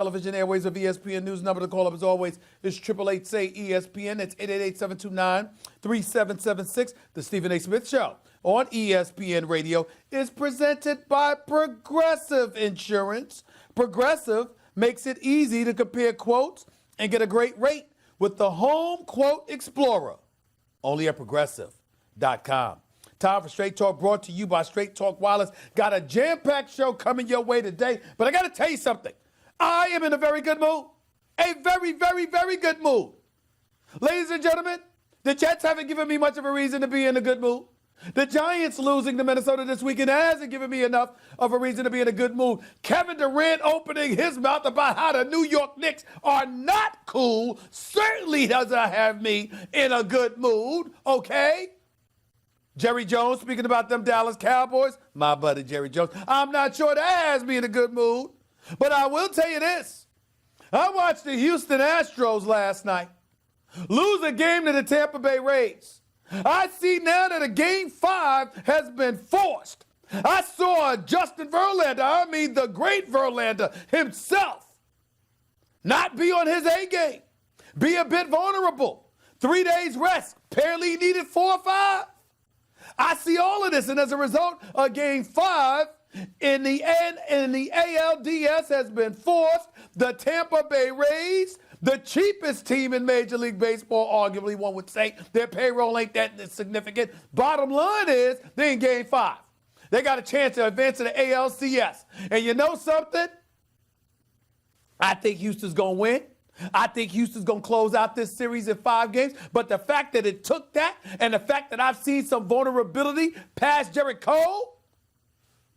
television airways of ESPN News. Number to call up as always is 888-SAY-ESPN. That's 888-729-3776. The Stephen A. Smith Show on ESPN Radio is presented by Progressive Insurance. Progressive makes it easy to compare quotes and get a great rate with the Home Quote Explorer. Only at Progressive.com. Time for Straight Talk, brought to you by Straight Talk Wireless. Got a jam-packed show coming your way today, but I got to tell you something. I am in a very good mood. A very, very, very good mood. Ladies and gentlemen, the Jets haven't given me much of a reason to be in a good mood. The Giants losing to Minnesota this weekend hasn't given me enough of a reason to be in a good mood. Kevin Durant opening his mouth about how the New York Knicks are not cool certainly doesn't have me in a good mood, okay? Jerry Jones speaking about them Dallas Cowboys, my buddy Jerry Jones. I'm not sure that has me in a good mood, but I will tell you this. I watched the Houston Astros last night lose a game to the Tampa Bay Rays. I see now that a Game 5 has been forced. I saw Justin Verlander, the great Verlander himself, not be on his A game, be a bit vulnerable. 3 days rest, apparently he needed 4 or 5. I see all of this, and as a result, a Game 5 in the ALDS has been forced. The Tampa Bay Rays, the cheapest team in Major League Baseball, arguably one would say, their payroll ain't that significant. Bottom line is, they're in Game 5. They got a chance to advance to the ALCS. And you know something? I think Houston's going to win. I think Houston's going to close out this series in 5 games. But the fact that it took that and the fact that I've seen some vulnerability past Jarrett Cole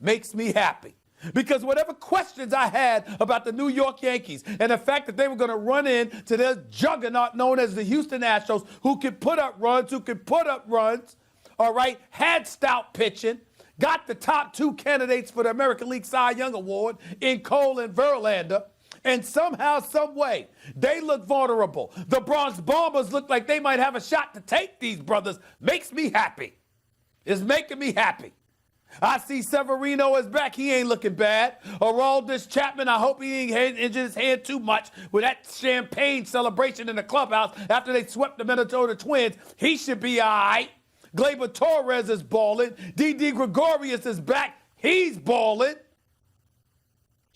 makes me happy. Because whatever questions I had about the New York Yankees and the fact that they were going to run into their juggernaut known as the Houston Astros, who could put up runs, all right, had stout pitching, got the top 2 candidates for the American League Cy Young Award in Cole and Verlander, and somehow, some way, they look vulnerable. The Bronx Bombers look like they might have a shot to take these brothers. Makes me happy. It's making me happy. I see Severino is back. He ain't looking bad. Aroldis Chapman, I hope he ain't injured his hand too much with that champagne celebration in the clubhouse after they swept the Minnesota Twins. He should be all right. Gleyber Torres is balling. Didi Gregorius is back. He's balling.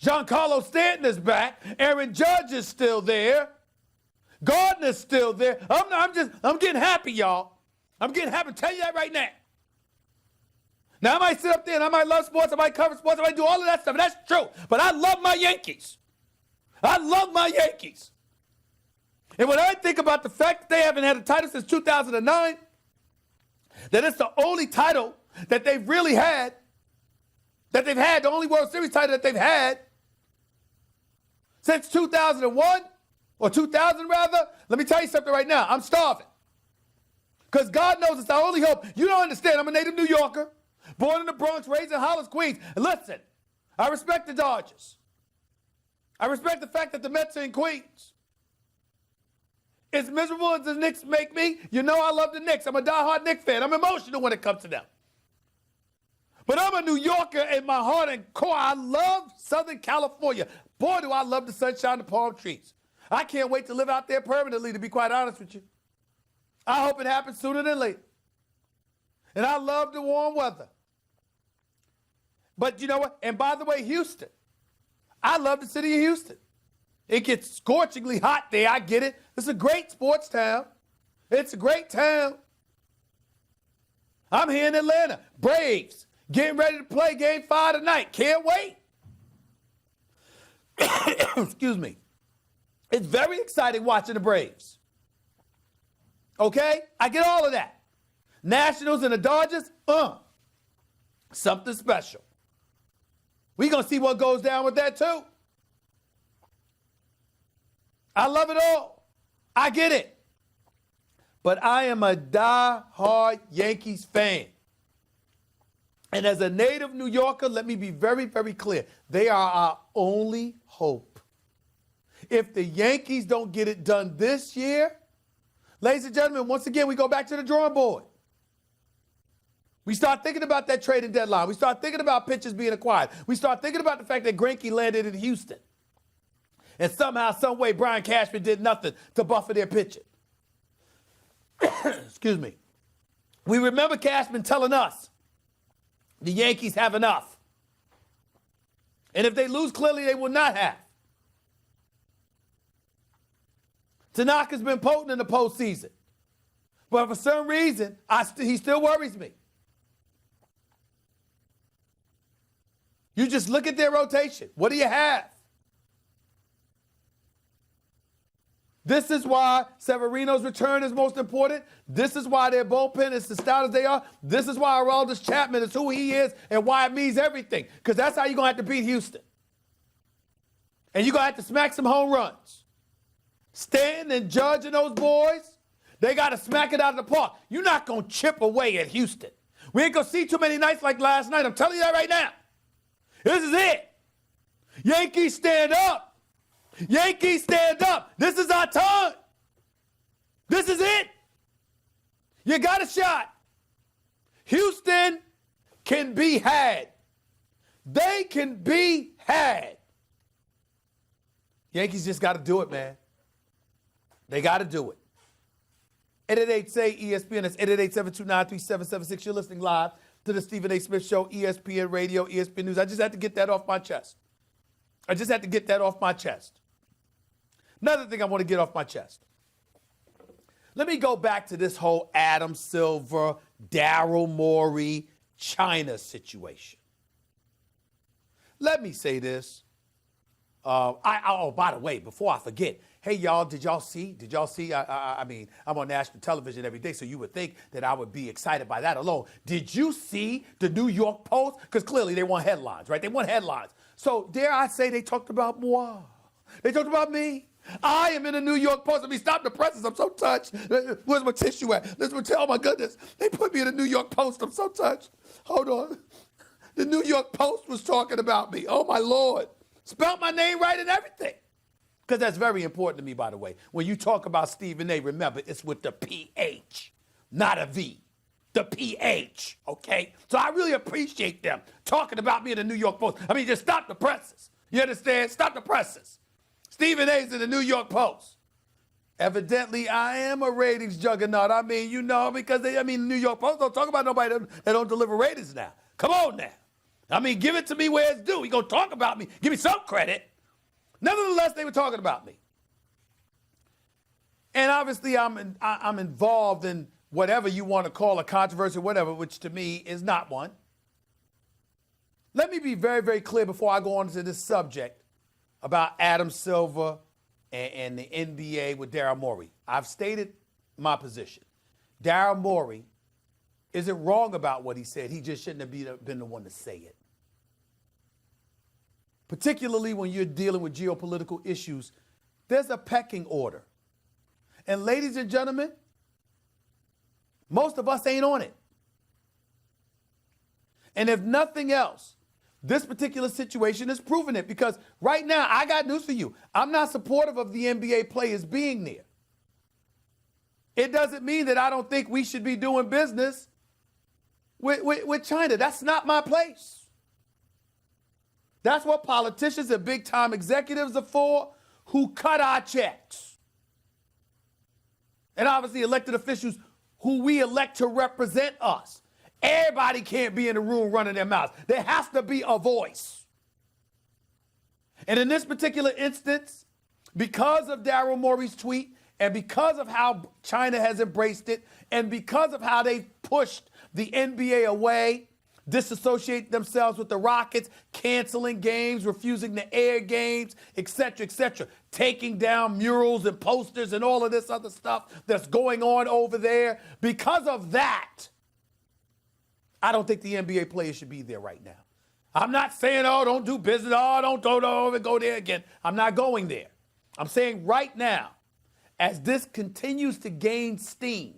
Giancarlo Stanton is back. Aaron Judge is still there. Gardner's still there. I'm getting happy, y'all. I'm getting happy. Tell you that right now. Now, I might sit up there and I might love sports, I might cover sports, I might do all of that stuff, and that's true. But I love my Yankees. I love my Yankees. And when I think about the fact that they haven't had a title since 2009, that it's the only title that they've really had, the only World Series title that they've had since 2001, or 2000 rather, let me tell you something right now. I'm starving. Because God knows it's our only hope. You don't understand. I'm a native New Yorker. Born in the Bronx, raised in Hollis, Queens. And listen, I respect the Dodgers. I respect the fact that the Mets are in Queens. As miserable as the Knicks make me, you know I love the Knicks. I'm a diehard Knicks fan. I'm emotional when it comes to them. But I'm a New Yorker in my heart and core. I love Southern California. Boy, do I love the sunshine and the palm trees. I can't wait to live out there permanently, to be quite honest with you. I hope it happens sooner than later. And I love the warm weather. But you know what? And by the way, Houston. I love the city of Houston. It gets scorchingly hot there. I get it. It's a great sports town. It's a great town. I'm here in Atlanta. Braves getting ready to play Game 5 tonight. Can't wait. Excuse me. It's very exciting watching the Braves. Okay? I get all of that. Nationals and the Dodgers, something special. We're going to see what goes down with that, too. I love it all. I get it. But I am a die-hard Yankees fan. And as a native New Yorker, let me be very, very clear. They are our only hope. If the Yankees don't get it done this year, ladies and gentlemen, once again, we go back to the drawing board. We start thinking about that trading deadline. We start thinking about pitchers being acquired. We start thinking about the fact that Greinke landed in Houston. And somehow, some way, Brian Cashman did nothing to buffer their pitching. Excuse me. We remember Cashman telling us the Yankees have enough. And if they lose, clearly they will not have. Tanaka's been potent in the postseason. But for some reason, he still worries me. You just look at their rotation. What do you have? This is why Severino's return is most important. This is why their bullpen is as stout as they are. This is why Aroldis Chapman is who he is and why it means everything. Because that's how you're going to have to beat Houston. And you're going to have to smack some home runs. Stanton and Judge and those boys, they got to smack it out of the park. You're not going to chip away at Houston. We ain't going to see too many nights like last night. I'm telling you that right now. This is it. Yankees stand up. Yankees stand up. This is our time. This is it. You got a shot. Houston can be had. They can be had. Yankees just got to do it, man. They got to do it. 888-SAY-ESPN. That's 888-729-3776. You're listening live to the Stephen A. Smith Show, ESPN Radio, ESPN News. I just had to get that off my chest. Another thing I want to get off my chest. Let me go back to this whole Adam Silver, Daryl Morey, China situation. Let me say this. Oh, by the way, before I forget, hey, y'all, did y'all see? I mean, I'm on national television every day, so you would think that I would be excited by that alone. Did you see the New York Post? Because clearly they want headlines, right? They want headlines. So dare I say they talked about moi. They talked about me. I am in the New York Post. I mean, stop the presses. I'm so touched. Where's my tissue at? Oh, my goodness. They put me in the New York Post. I'm so touched. Hold on. The New York Post was talking about me. Oh, my Lord. Spelled my name right and everything. Because that's very important to me, by the way. When you talk about Stephen A., remember, it's with the P-H, not a V. The P-H, okay? So I really appreciate them talking about me in the New York Post. I mean, just stop the presses. You understand? Stop the presses. Stephen A's in the New York Post. Evidently, I am a ratings juggernaut. I mean, you know, because the New York Post don't talk about nobody that don't deliver ratings now. Come on now. I mean, give it to me where it's due. He gonna talk about me. Give me some credit. Nevertheless, they were talking about me. And obviously, I'm involved in whatever you want to call a controversy, whatever, which to me is not one. Let me be very, very clear before I go on to this subject about Adam Silver and the NBA with Daryl Morey. I've stated my position. Daryl Morey isn't wrong about what he said. He just shouldn't have been the one to say it. Particularly when you're dealing with geopolitical issues, there's a pecking order. And ladies and gentlemen, most of us ain't on it. And if nothing else, this particular situation is proving it, because right now, I got news for you. I'm not supportive of the NBA players being there. It doesn't mean that I don't think we should be doing business with China. That's not my place. That's what politicians and big-time executives are for, who cut our checks. And obviously elected officials who we elect to represent us. Everybody can't be in the room running their mouths. There has to be a voice. And in this particular instance, because of Daryl Morey's tweet, and because of how China has embraced it, and because of how they pushed the NBA away, disassociate themselves with the Rockets, canceling games, refusing to air games, etc., taking down murals and posters and all of this other stuff that's going on over there. Because of that, I don't think the NBA players should be there right now. I'm not saying, oh, don't do business, don't go there again. I'm not going there. I'm saying right now, as this continues to gain steam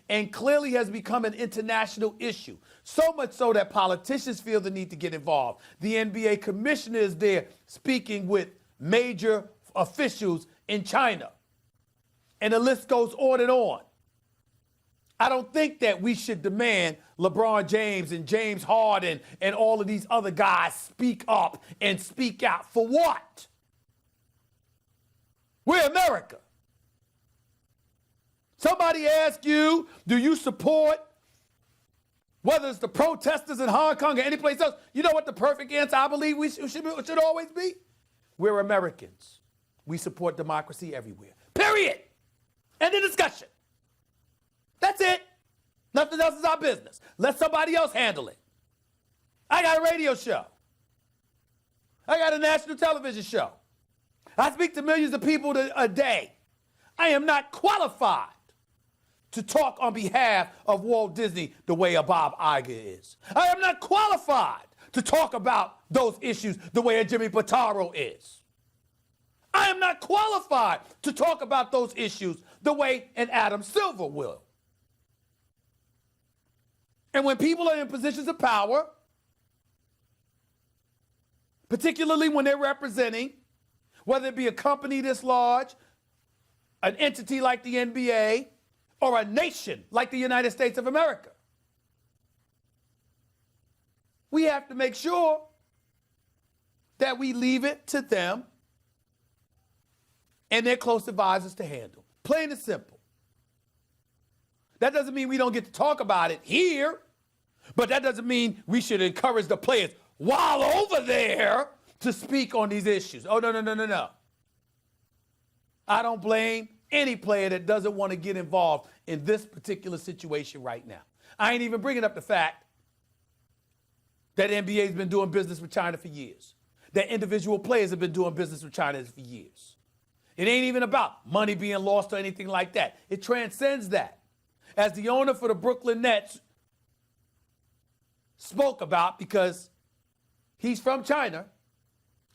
and clearly has become an international issue, so much so that politicians feel the need to get involved. The NBA commissioner is there speaking with major officials in China. And the list goes on and on. I don't think that we should demand LeBron James and James Harden and all of these other guys speak up and speak out. For what? We're America. Somebody asks you, do you support, whether it's the protesters in Hong Kong or any place else, you know what the perfect answer I believe we should always be? We're Americans. We support democracy everywhere. Period. End of discussion. That's it. Nothing else is our business. Let somebody else handle it. I got a radio show. I got a national television show. I speak to millions of people a day. I am not qualified to talk on behalf of Walt Disney the way a Bob Iger is. I am not qualified to talk about those issues the way a Jimmy Pitaro is. I am not qualified to talk about those issues the way an Adam Silver will. And when people are in positions of power, particularly when they're representing, whether it be a company this large, an entity like the NBA, or a nation like the United States of America, we have to make sure that we leave it to them and their close advisors to handle. Plain and simple. That doesn't mean we don't get to talk about it here, but that doesn't mean we should encourage the players while over there to speak on these issues. Oh, no. I don't blame any player that doesn't want to get involved in this particular situation right now. I ain't even bringing up the fact that NBA has been doing business with China for years, that individual players have been doing business with China for years. It ain't even about money being lost or anything like that. It transcends that. As the owner for the Brooklyn Nets spoke about, because he's from China,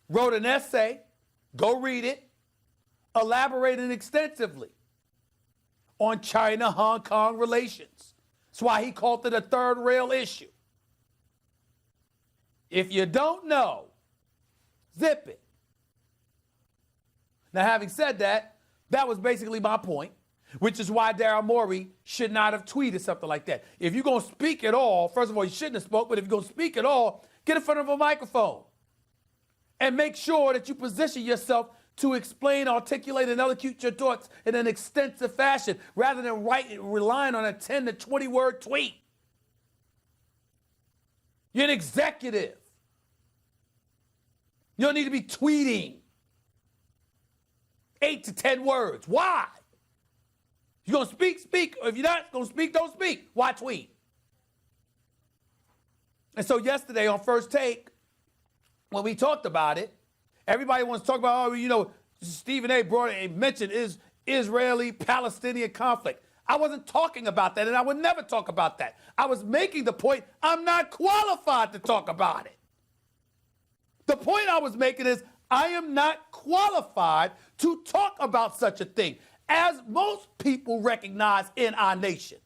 wrote an essay, go read it, elaborating extensively on China-Hong Kong relations. That's why he called it a third rail issue. If you don't know, zip it. Now, having said that, that was basically my point, which is why Daryl Morey should not have tweeted something like that. If you're going to speak at all, first of all, you shouldn't have spoke, but if you're going to speak at all, get in front of a microphone and make sure that you position yourself to explain, articulate, and elocute your thoughts in an extensive fashion rather than relying on a 10 to 20 word tweet. You're an executive. You don't need to be tweeting 8 to 10 words. Why? You're going to speak, speak. Or if you're not going to speak, don't speak. Why tweet? And so yesterday on First Take, when we talked about it, everybody wants to talk about, Stephen A. mentioned Israeli-Palestinian conflict. I wasn't talking about that, and I would never talk about that. I was making the point I'm not qualified to talk about it. The point I was making is I am not qualified to talk about such a thing, as most people recognize in our nation.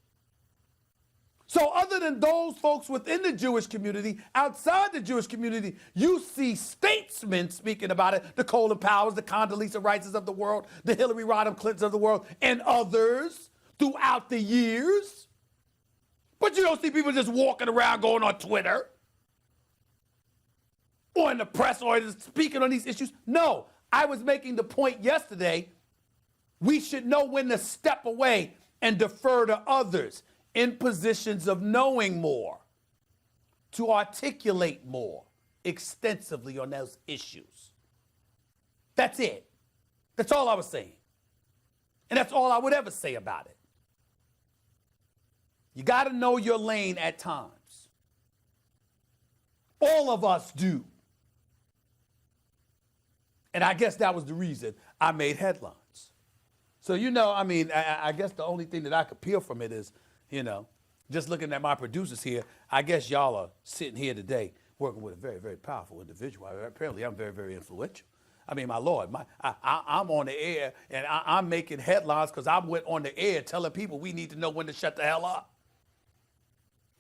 So other than those folks within the Jewish community, outside the Jewish community, you see statesmen speaking about it, the Colin Powells, the Condoleezza Rices of the world, the Hillary Rodham Clintons of the world, and others throughout the years. But you don't see people just walking around going on Twitter or in the press or just speaking on these issues. No, I was making the point yesterday, we should know when to step away and defer to others in positions of knowing more, to articulate more extensively on those issues. That's it. That's all I was saying. And that's all I would ever say about it. You got to know your lane at times. All of us do. And I guess that was the reason I made headlines. So, I guess the only thing that I could peel from it is, just looking at my producers here, I guess y'all are sitting here today working with a very, very powerful individual. Apparently, I'm very, very influential. I mean, my Lord, I'm on the air, and I'm making headlines because I went on the air telling people we need to know when to shut the hell up.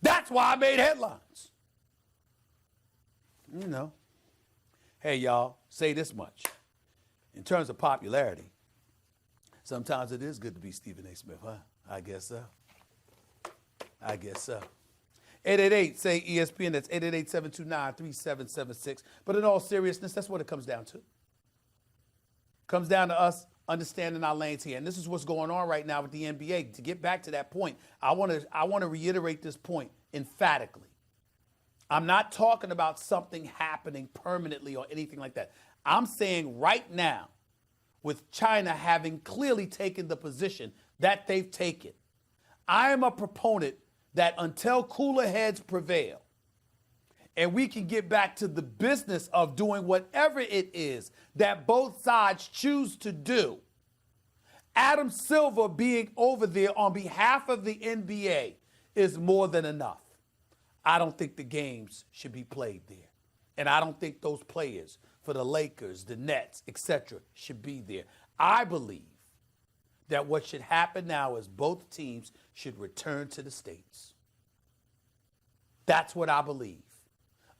That's why I made headlines. Hey, y'all, say this much. In terms of popularity, sometimes it is good to be Stephen A. Smith, huh? I guess so. 888, say ESPN, that's 888-729-3776. But in all seriousness, that's what it comes down to. Comes down to us understanding our lanes here. And this is what's going on right now with the NBA. To get back to that point, I want to reiterate this point emphatically. I'm not talking about something happening permanently or anything like that. I'm saying right now, with China having clearly taken the position that they've taken, I am a proponent that until cooler heads prevail and we can get back to the business of doing whatever it is that both sides choose to do, Adam Silver being over there on behalf of the NBA is more than enough. I don't think the games should be played there. And I don't think those players for the Lakers, the Nets, etc., should be there. I believe that what should happen now is both teams should return to the States. That's what I believe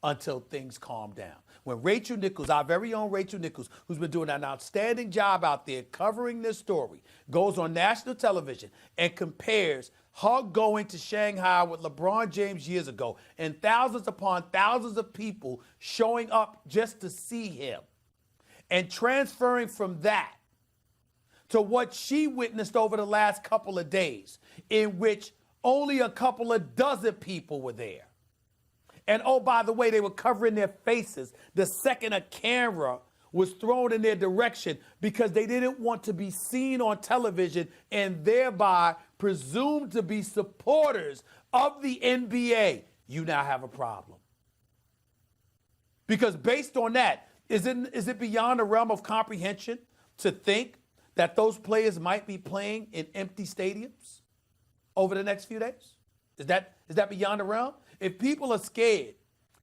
until things calm down. When Rachel Nichols, our very own Rachel Nichols, who's been doing an outstanding job out there covering this story, goes on national television and compares her going to Shanghai with LeBron James years ago and thousands upon thousands of people showing up just to see him and transferring from that to what she witnessed over the last couple of days, in which only a couple of dozen people were there. And oh, by the way, they were covering their faces the second a camera was thrown in their direction because they didn't want to be seen on television and thereby presumed to be supporters of the NBA. You now have a problem. Because based on that, is it beyond the realm of comprehension to think that those players might be playing in empty stadiums over the next few days? Is that beyond the realm? If people are scared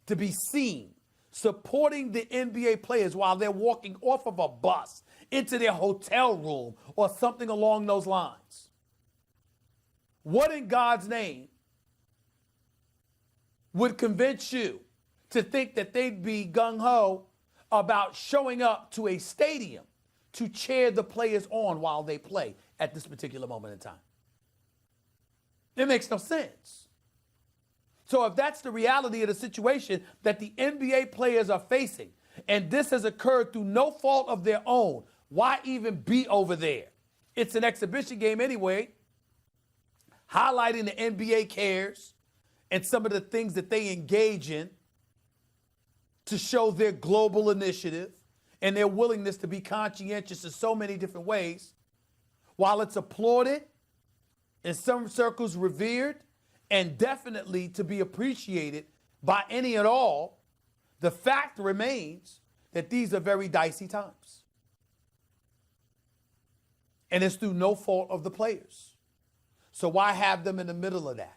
to be seen supporting the NBA players while they're walking off of a bus into their hotel room or something along those lines, what in God's name would convince you to think that they'd be gung-ho about showing up to a stadium to cheer the players on while they play at this particular moment in time? It makes no sense. So if that's the reality of the situation that the NBA players are facing, and this has occurred through no fault of their own, why even be over there? It's an exhibition game anyway, highlighting the NBA cares and some of the things that they engage in to show their global initiative and their willingness to be conscientious in so many different ways. While it's applauded, in some circles revered, and definitely to be appreciated by any at all, the fact remains that these are very dicey times. And it's through no fault of the players. So why have them in the middle of that?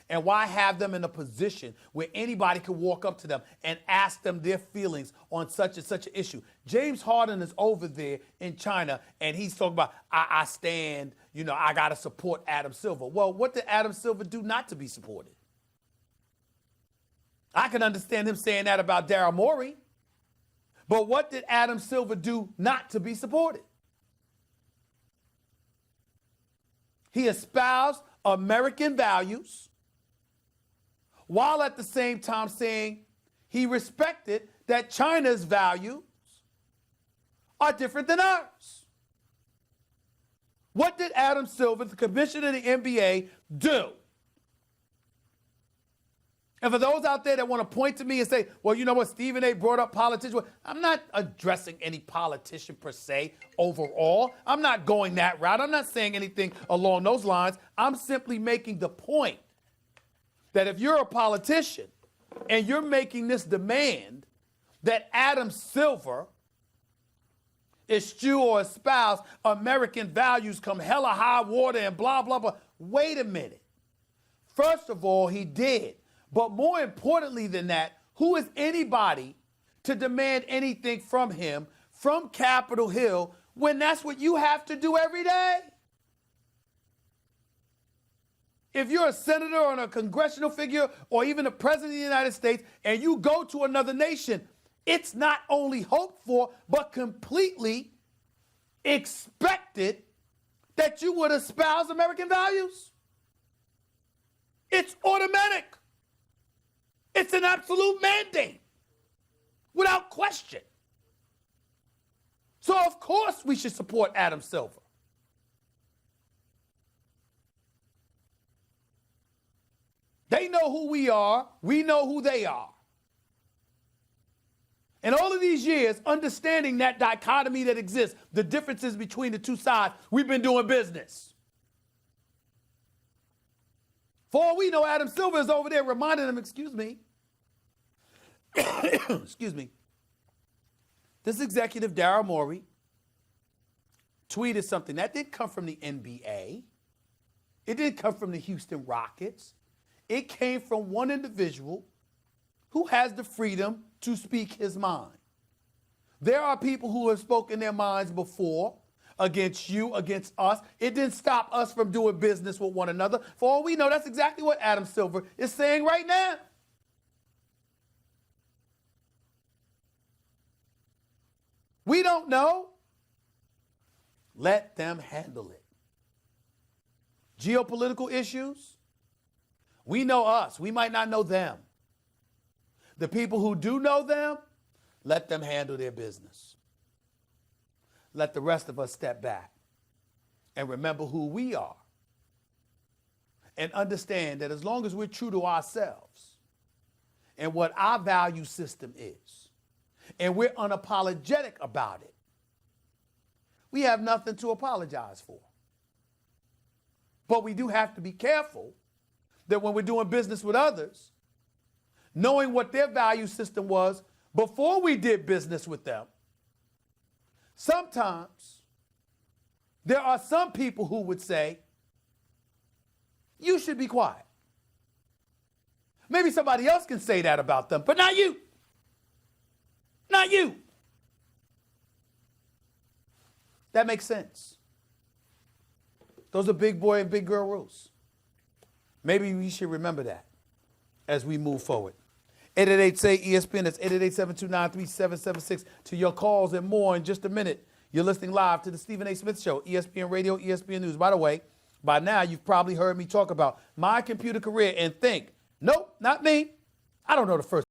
And why have them in a position where anybody can walk up to them and ask them their feelings on such and such an issue? James Harden is over there in China, and he's talking about, I stand, I got to support Adam Silver. Well, what did Adam Silver do not to be supported? I can understand him saying that about Daryl Morey. But what did Adam Silver do not to be supported? He espoused American values, while at the same time saying he respected that China's values are different than ours. What did Adam Silver, the commissioner of the NBA, do? And for those out there that want to point to me and say, well, you know what, Stephen A. brought up politicians. Well, I'm not addressing any politician per se overall. I'm not going that route. I'm not saying anything along those lines. I'm simply making the point that if you're a politician and you're making this demand that Adam Silver eschew or espouse American values come hella high water and blah, blah, blah. Wait a minute. First of all, he did. But more importantly than that, who is anybody to demand anything from him from Capitol Hill when that's what you have to do every day? If you're a senator or a congressional figure or even the president of the United States and you go to another nation, it's not only hoped for, but completely expected that you would espouse American values. It's automatic. It's an absolute mandate, without question. So of course we should support Adam Silver. They know who we are. We know who they are. And all of these years, understanding that dichotomy that exists, the differences between the two sides, we've been doing business. For all we know, Adam Silver is over there reminding them, excuse me, excuse me, this executive, Daryl Morey, tweeted something that didn't come from the NBA. It didn't come from the Houston Rockets. It came from one individual who has the freedom to speak his mind. There are people who have spoken their minds before against you, against us. It didn't stop us from doing business with one another. For all we know, that's exactly what Adam Silver is saying right now. We don't know. Let them handle it. Geopolitical issues, we know us. We might not know them. The people who do know them, let them handle their business. Let the rest of us step back and remember who we are. And understand that as long as we're true to ourselves and what our value system is, and we're unapologetic about it, we have nothing to apologize for. But we do have to be careful that when we're doing business with others, knowing what their value system was before we did business with them, sometimes there are some people who would say, you should be quiet. Maybe somebody else can say that about them, but not you. Not you. That makes sense. Those are big boy and big girl rules. Maybe we should remember that as we move forward. 888-SAY-ESPN, that's 888-729-3776 to your calls and more in just a minute. You're listening live to the Stephen A. Smith Show, ESPN Radio, ESPN News. By the way, by now you've probably heard me talk about my computer career and think, nope, not me. I don't know the first